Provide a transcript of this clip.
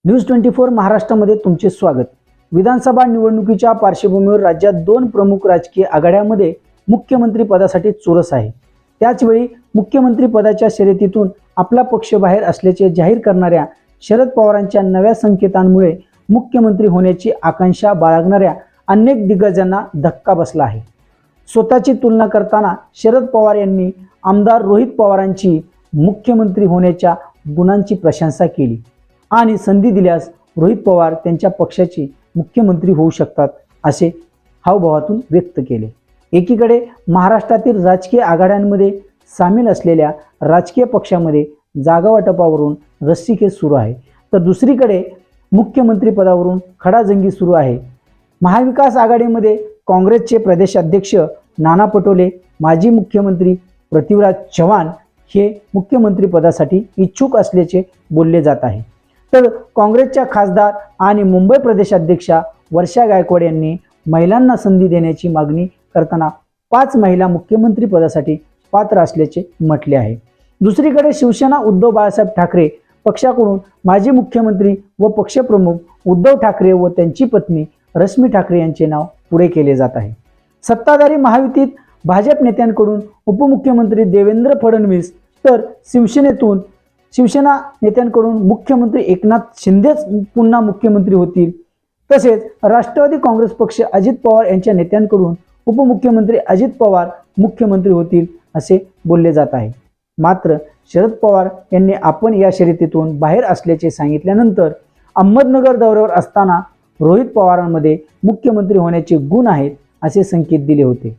News 24 महाराष्ट्रामध्ये तुमचे स्वागत। विधानसभा निवडणुकीच्या पार्श्वभूमीवर राज्यात दोन प्रमुख राजकीय आघाड्यांमध्ये मुख्यमंत्री पदासाठी चुरस आहे। त्याचवेळी मुख्यमंत्री पदाच्या शर्यतीतून आपला पक्ष बाहेर असल्याचे जाहीर करणाऱ्या शरद पवारांच्या नव्या संकेतांमुळे मुख्यमंत्री होण्याची आकांक्षा बाळगणाऱ्या अनेक दिग्गजांना धक्का बसला आहे। स्वतःची तुलना करताना शरद पवार यांनी आमदार रोहित पवारांची मुख्यमंत्री होण्याच्या गुणांची प्रशंसा केली आणि संधी दिल्यास रोहित पवार त्यांच्या पक्षाचे मुख्यमंत्री होऊ शकतात असे हावभावातून व्यक्त केले। एकीकडे महाराष्ट्रातील राजकीय आघाड्यांमध्ये सामील असलेल्या राजकीय पक्षांमध्ये जागावाटपावरून रस्सीखेच सुरू आहे, तर दुसरीकडे मुख्यमंत्री पदावरून खडाजंगी सुरू आहे। महाविकास आघाडीमध्ये काँग्रेसचे प्रदेशाध्यक्ष नाना पटोले, माजी मुख्यमंत्री पृथ्वीराज चव्हाण हे मुख्यमंत्री पदासाठी इच्छुक असल्याचे बोलले जात आहे, तर काँग्रेसच्या खासदार आणि मुंबई प्रदेशाध्यक्षा वर्षा गायकवाड यांनी महिलांना संधी देण्याची मागणी करताना 5 महिला मुख्यमंत्री पदासाठी पात्र असल्याचे म्हटले आहे। दुसरीकडे शिवसेना उद्धव बाळासाहेब ठाकरे पक्षाकडून माजी मुख्यमंत्री व पक्षप्रमुख उद्धव ठाकरे व त्यांची पत्नी रश्मी ठाकरे यांचे नाव पुढे केले जात आहे। सत्ताधारी महायुतीत भाजप नेत्यांकडून उपमुख्यमंत्री देवेंद्र फडणवीस, तर शिवसेना नेत्यांकडून मुख्यमंत्री एकनाथ शिंदेच पुन्हा मुख्यमंत्री होतील। तसेच राष्ट्रवादी काँग्रेस पक्ष अजित पवार यांच्या नेत्यांकडून उपमुख्यमंत्री अजित पवार मुख्यमंत्री होतील असे बोलले जात आहे। मात्र शरद पवार यांनी आपण या शर्यतीतून बाहेर असल्याचे सांगितल्यानंतर अहमदनगर दौऱ्यावर असताना रोहित पवारांमध्ये मुख्यमंत्री होण्याचे गुण आहेत असे संकेत दिले होते।